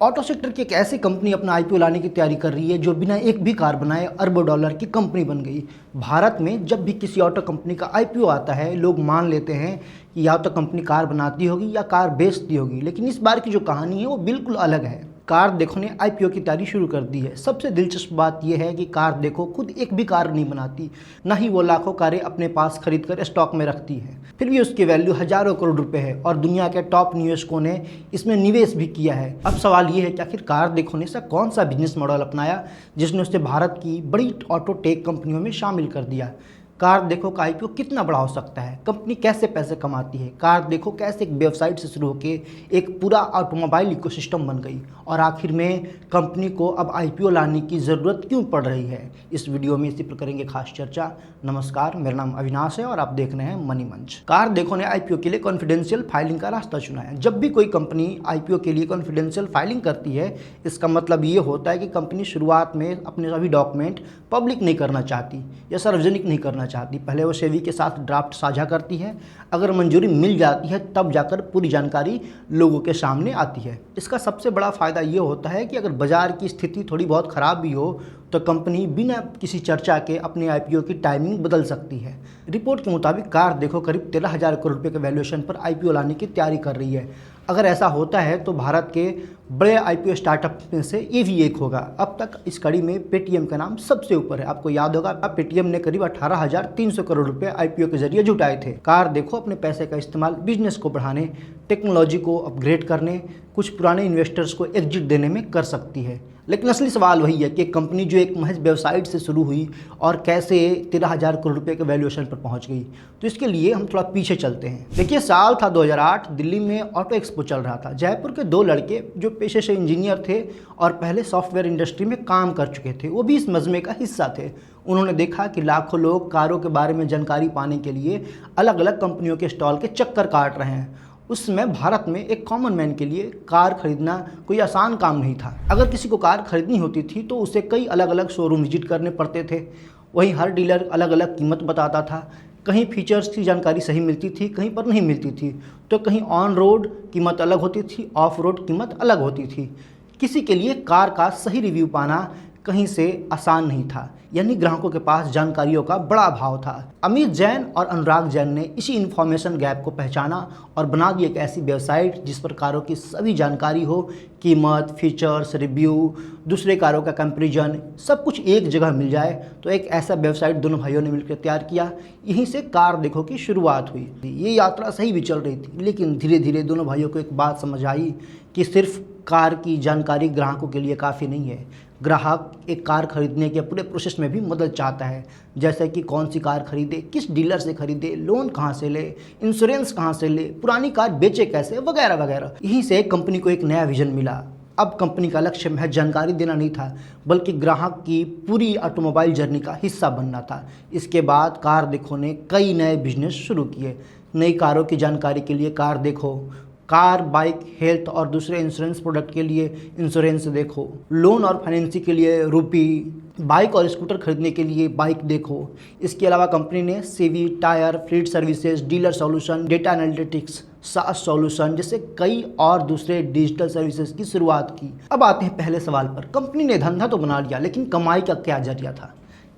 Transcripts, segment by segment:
Auto sector की एक ऐसी कंपनी अपना आईपीओ लाने की तैयारी कर रही है जो बिना एक भी कार बनाए अरबों डॉलर की कंपनी बन गई। भारत में जब भी किसी ऑटो कंपनी का आईपीओ आता है लोग मान लेते हैं कि या तो कंपनी कार बनाती होगी या कार बेचती होगी, लेकिन इस बार की जो कहानी है वो बिल्कुल अलग है। कार देखो ने आईपीओ की तैयारी शुरू कर दी है। सबसे दिलचस्प बात यह है कि कार देखो खुद एक भी कार नहीं बनाती, ना ही वो लाखों कारें अपने पास खरीद कर स्टॉक में रखती है। फिर भी उसकी वैल्यू हजारों करोड़ रुपए है और दुनिया के टॉप निवेशकों ने इसमें निवेश भी किया है। अब सवाल ये है कि आखिर कार देखो ने ऐसा कौन सा बिजनेस मॉडल अपनाया जिसने उसे भारत की बड़ी ऑटो टेक कंपनियों में शामिल कर दिया। कार देखो का आईपीओ कितना बड़ा हो सकता है, कंपनी कैसे पैसे कमाती है, कार देखो कैसे एक वेबसाइट से शुरू होकर एक पूरा ऑटोमोबाइल इकोसिस्टम बन गई, और आखिर में कंपनी को अब आईपीओ लाने की ज़रूरत क्यों पड़ रही है। इस वीडियो में इसी पर करेंगे खास चर्चा। नमस्कार, मेरा नाम अविनाश है और आप देख रहे हैं मनी मंच। कार देखो ने आईपीओ के लिए कॉन्फिडेंशियल फाइलिंग का रास्ता चुना है। जब भी कोई कंपनी आईपीओ के लिए कॉन्फिडेंशियल फाइलिंग करती है, इसका मतलब ये होता है कि कंपनी शुरुआत में अपने सभी डॉक्यूमेंट पब्लिक नहीं करना चाहती या सार्वजनिक नहीं करना चाहती। पहले वो सेबी के साथ ड्राफ्ट साझा करती है, अगर मंजूरी मिल जाती है तब जाकर पूरी जानकारी लोगों के सामने आती है। इसका सबसे बड़ा फायदा ये होता है कि अगर बाजार की स्थिति थोड़ी बहुत ख़राब भी हो तो कंपनी बिना किसी चर्चा के अपने आईपीओ की टाइमिंग बदल सकती है। रिपोर्ट के मुताबिक कार देखो करीब 13,000 करोड़ रुपए के वैल्यूएशन पर आईपीओ लाने की तैयारी कर रही है। अगर ऐसा होता है तो भारत के बड़े आईपीओ स्टार्टअप में से ये भी एक होगा। अब तक इस कड़ी में पेटीएम का नाम सबसे ऊपर है। आपको याद होगा पेटीएम ने करीब 18,300 करोड़ रुपए आईपीओ के जरिए जुटाए थे। कार देखो अपने पैसे का इस्तेमाल बिजनेस को बढ़ाने, टेक्नोलॉजी को अपग्रेड करने, कुछ पुराने इन्वेस्टर्स को एग्जिट देने में कर सकती है। लेकिन असली सवाल वही है कि कंपनी जो एक महज वेबसाइट से शुरू हुई और कैसे 13,000 करोड़ रुपए के वैल्यूएशन पर पहुंच गई। तो इसके लिए हम थोड़ा पीछे चलते हैं। देखिए, साल था 2008, दिल्ली में ऑटो एक्सपो चल रहा था। जयपुर के दो लड़के जो पेशे से इंजीनियर थे और पहले सॉफ्टवेयर इंडस्ट्री में काम कर चुके थे, वो भी इस मजमे का हिस्सा थे। उन्होंने देखा कि लाखों लोग कारों के बारे में जानकारी पाने के लिए अलग अलग कंपनियों के स्टॉल के चक्कर काट रहे हैं। उस समय भारत में एक कॉमन मैन के लिए कार खरीदना कोई आसान काम नहीं था। अगर किसी को कार खरीदनी होती थी तो उसे कई अलग अलग शोरूम विजिट करने पड़ते थे। वहीं हर डीलर अलग अलग कीमत बताता था। कहीं फीचर्स की जानकारी सही मिलती थी, कहीं पर नहीं मिलती थी। तो कहीं ऑन रोड कीमत अलग होती थी, ऑफ रोड कीमत अलग होती थी। किसी के लिए कार का सही रिव्यू पाना कहीं से आसान नहीं था, यानी ग्राहकों के पास जानकारियों का बड़ा अभाव था। अमित जैन और अनुराग जैन ने इसी इन्फॉर्मेशन गैप को पहचाना और बना दी एक ऐसी वेबसाइट जिस पर कारों की सभी जानकारी हो, कीमत, फीचर्स, रिव्यू, दूसरे कारों का कंपैरिजन, सब कुछ एक जगह मिल जाए। तो एक ऐसा वेबसाइट दोनों भाइयों ने मिलकर तैयार किया। यहीं से कार देखो की शुरुआत हुई। ये यात्रा सही भी चल रही थी, लेकिन धीरे धीरे दोनों भाइयों को एक बात समझ आई कि सिर्फ कार की जानकारी ग्राहकों के लिए काफ़ी नहीं है। ग्राहक एक कार खरीदने के पूरे प्रोसेस में भी मदद चाहता है, जैसे कि कौन सी कार खरीदे, किस डीलर से खरीदे, लोन कहाँ से ले, इंश्योरेंस कहाँ से ले, पुरानी कार बेचे कैसे, वगैरह वगैरह। यहीं से कंपनी को एक नया विजन मिला। अब कंपनी का लक्ष्य महज जानकारी देना नहीं था, बल्कि ग्राहक की पूरी ऑटोमोबाइल जर्नी का हिस्सा बनना था। इसके बाद कार देखो ने कई नए बिजनेस शुरू किए। नई कारों की जानकारी के लिए कार देखो, कार, बाइक, हेल्थ और दूसरे इंश्योरेंस प्रोडक्ट के लिए इंश्योरेंस देखो, लोन और फाइनेंसिंग के लिए रूपी, बाइक और स्कूटर खरीदने के लिए बाइक देखो। इसके अलावा कंपनी ने CV, tyre, fleet services, dealer solution, data analytics, सास सॉल्यूशन जैसे कई और दूसरे डिजिटल सर्विसेज की शुरुआत की। अब आते हैं पहले सवाल पर। कंपनी ने धंधा तो बना लिया, लेकिन कमाई का क्या जरिया था?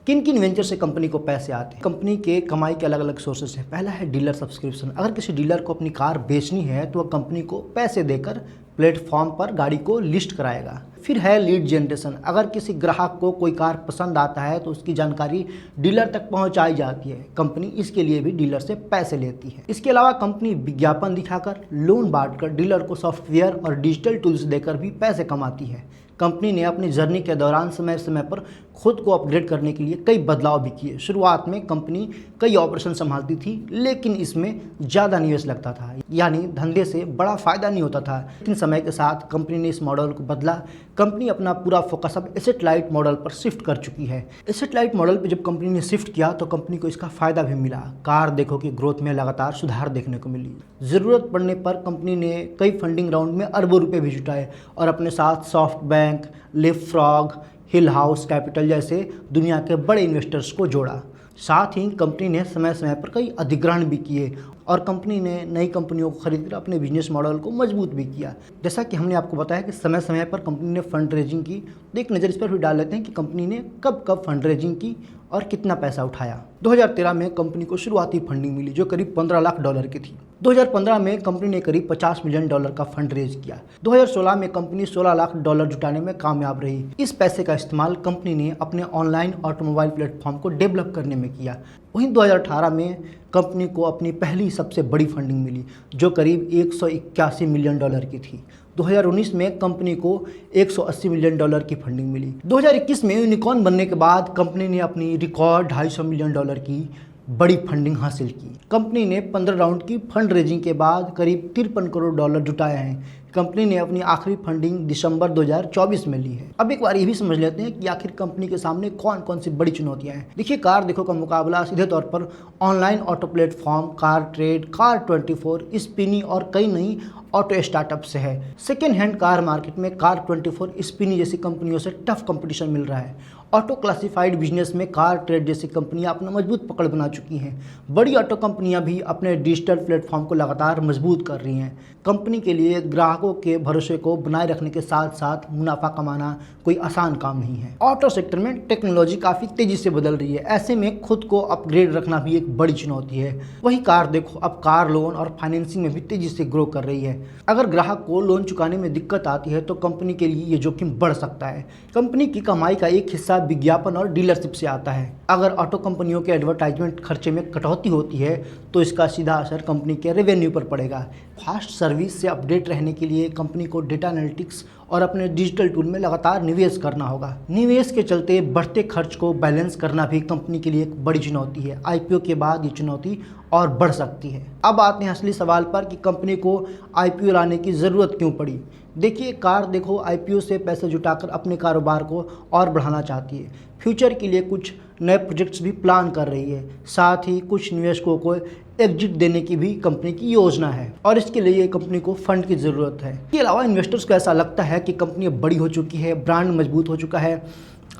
किन किन वेंचर से कंपनी को पैसे आते हैं? कंपनी के कमाई के अलग अलग सोर्सेस हैं। पहला है डीलर सब्सक्रिप्शन। अगर किसी डीलर को अपनी कार बेचनी है तो वह कंपनी को पैसे देकर प्लेटफॉर्म पर गाड़ी को लिस्ट कराएगा। फिर है लीड जनरेशन। अगर किसी ग्राहक को कोई कार पसंद आता है तो उसकी जानकारी डीलर तक पहुंचाई जाती है। कंपनी इसके लिए भी डीलर से पैसे लेती है। इसके अलावा कंपनी विज्ञापन दिखाकर, लोन बांटकर, डीलर को सॉफ्टवेयर और डिजिटल टूल्स देकर भी पैसे कमाती है। कंपनी ने अपनी जर्नी के दौरान समय समय पर खुद को अपग्रेड करने के लिए कई बदलाव भी किए। शुरुआत में कंपनी कई ऑपरेशन संभालती थी, लेकिन इसमें ज़्यादा निवेश लगता था, यानी धंधे से बड़ा फायदा नहीं होता था। लेकिन समय के साथ कंपनी ने इस मॉडल को बदला। कंपनी अपना पूरा फोकस अब एसेट लाइट मॉडल पर शिफ्ट कर चुकी है। एसेट लाइट मॉडल पर जब कंपनी ने शिफ्ट किया तो कंपनी को इसका फायदा भी मिला। कार देखो कि ग्रोथ में लगातार सुधार देखने को मिली। ज़रूरत पड़ने पर कंपनी ने कई फंडिंग राउंड में अरबों रुपए भी जुटाए और अपने साथ सॉफ्ट बैंक, लिपफ्रॉग, हिल हाउस कैपिटल जैसे दुनिया के बड़े इन्वेस्टर्स को जोड़ा। साथ ही कंपनी ने समय समय पर कई अधिग्रहण भी किए और कंपनी ने नई कंपनियों को खरीदकर अपने बिजनेस मॉडल को मजबूत भी किया। जैसा कि हमने आपको बताया कि समय समय पर कंपनी ने फंड रेजिंग की, तो एक नज़र इस पर भी डाल लेते हैं कि कंपनी ने कब कब फंड रेजिंग की और कितना पैसा उठाया। 2013 में कंपनी को शुरुआती फंडिंग मिली जो करीब $15 लाख की थी। 2015 में कंपनी ने करीब $50 मिलियन का फंड रेज किया। 2016 में कंपनी $16 लाख जुटाने में कामयाब रही। इस पैसे का इस्तेमाल कंपनी ने अपने ऑनलाइन ऑटोमोबाइल प्लेटफॉर्म को डेवलप करने में किया। वहीं 2018 में कंपनी को अपनी पहली सबसे बड़ी फंडिंग मिली जो करीब $181 मिलियन की थी। 2019 में कंपनी को $180 मिलियन की फंडिंग मिली। 2021 में यूनिकॉर्न बनने के बाद कंपनी ने अपनी रिकॉर्ड $250 मिलियन की बड़ी फंडिंग हासिल की। कंपनी ने 15 राउंड की फंड रेजिंग के बाद करीब $53 करोड़ जुटाए हैं। कंपनी ने अपनी आखिरी फंडिंग दिसंबर 2024 में ली है। अब एक बार ये भी समझ लेते हैं कि आखिर कंपनी के सामने कौन कौन सी बड़ी चुनौतियां हैं। देखिए, कार देखो का मुकाबला सीधे तौर पर online auto platform, car trade, कार24, स्पिनी और कई नई ऑटो स्टार्टअप से है। सेकेंड हैंड कार मार्केट में कार24, स्पिनी जैसी कंपनियों से टफ कंपटीशन मिल रहा है। ऑटो क्लासिफाइड बिजनेस में कार ट्रेड जैसी कंपनियां अपना मजबूत पकड़ बना चुकी हैं। बड़ी ऑटो कंपनियां भी अपने डिजिटल प्लेटफॉर्म को लगातार मजबूत कर रही हैं। कंपनी के लिए ग्राहकों के भरोसे को बनाए रखने के साथ साथ मुनाफा कमाना कोई आसान काम नहीं है। ऑटो सेक्टर में टेक्नोलॉजी काफ़ी तेज़ी से बदल रही है, ऐसे में खुद को अपग्रेड रखना भी एक बड़ी चुनौती है। वही कार देखो, अब कार लोन और फाइनेंसिंग में भी तेज़ी से ग्रो कर रही है। अगर ग्राहक को लोन चुकाने में दिक्कत आती है तो कंपनी के लिए ये जोखिम बढ़ सकता है। कंपनी की कमाई का एक हिस्सा विज्ञापन और डीलरशिप से आता है। अगर ऑटो कंपनियों के एडवर्टाइजमेंट खर्चे में कटौती होती है तो इसका सीधा असर कंपनी के रेवेन्यू पर पड़ेगा। फास्ट सर्विस से अपडेट रहने के लिए कंपनी को डेटा एनालिटिक्स और अपने डिजिटल टूल में लगातार निवेश करना होगा। निवेश के चलते बढ़ते खर्च को बैलेंस करना भी कंपनी के लिए एक बड़ी चुनौती है। आईपीओ के बाद ये चुनौती और बढ़ सकती है। अब आते हैं असली सवाल पर कि कंपनी को आईपीओ लाने की ज़रूरत क्यों पड़ी। देखिए, कार देखो आईपीओ से पैसे जुटाकर अपने कारोबार को और बढ़ाना चाहती है। फ्यूचर के लिए कुछ नए प्रोजेक्ट्स भी प्लान कर रही है। साथ ही कुछ निवेशकों को एग्जिट देने की भी कंपनी की योजना है और इसके लिए कंपनी को फंड की ज़रूरत है। इसके अलावा इन्वेस्टर्स को ऐसा लगता है कि कंपनी अब बड़ी हो चुकी है, ब्रांड मजबूत हो चुका है।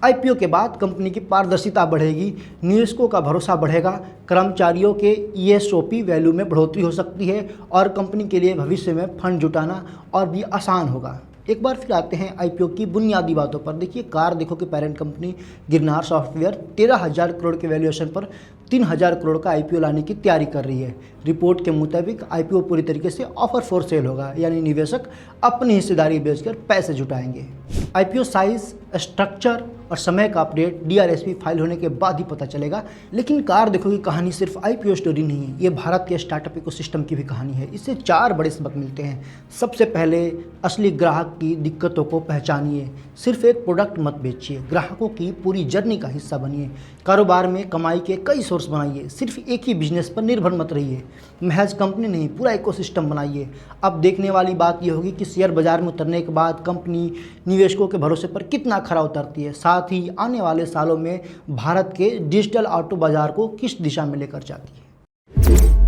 आईपीओ के बाद कंपनी की पारदर्शिता बढ़ेगी, निवेशकों का भरोसा बढ़ेगा, कर्मचारियों के ईएसओपी वैल्यू में बढ़ोतरी हो सकती है और कंपनी के लिए भविष्य में फंड जुटाना और भी आसान होगा। एक बार फिर आते हैं आईपीओ की बुनियादी बातों पर। देखिए, कार देखो कि parent company Girnar software 13,000 crore के वैल्यूएशन पर 3,000 करोड़ का आईपीओ लाने की तैयारी कर रही है। रिपोर्ट के मुताबिक आईपीओ पूरी तरीके से ऑफर फॉर सेल होगा, यानी निवेशक अपनी हिस्सेदारी बेचकर पैसे जुटाएंगे। आईपीओ साइज, स्ट्रक्चर और समय का अपडेट डीआरएसपी फाइल होने के बाद ही पता चलेगा। लेकिन कार देखो की कहानी सिर्फ आईपीओ स्टोरी नहीं है, ये भारत के स्टार्टअप इकोसिस्टम की भी कहानी है। इससे 4 बड़े सबक मिलते हैं। सबसे पहले, असली ग्राहक की दिक्कतों को पहचानिए। सिर्फ एक प्रोडक्ट मत बेचिए, ग्राहकों की पूरी जर्नी का हिस्सा बनिए। कारोबार में कमाई के कई सोर्स बनाइए, सिर्फ एक ही बिजनेस पर निर्भर मत रहिए। महज कंपनी नहीं, पूरा इकोसिस्टम बनाइए। अब देखने वाली बात यह होगी कि शेयर बाजार में उतरने के बाद कंपनी निवेशकों के भरोसे पर कितना खरा उतरती है, साथ ही आने वाले सालों में भारत के डिजिटल ऑटो बाजार को किस दिशा में लेकर जाती है।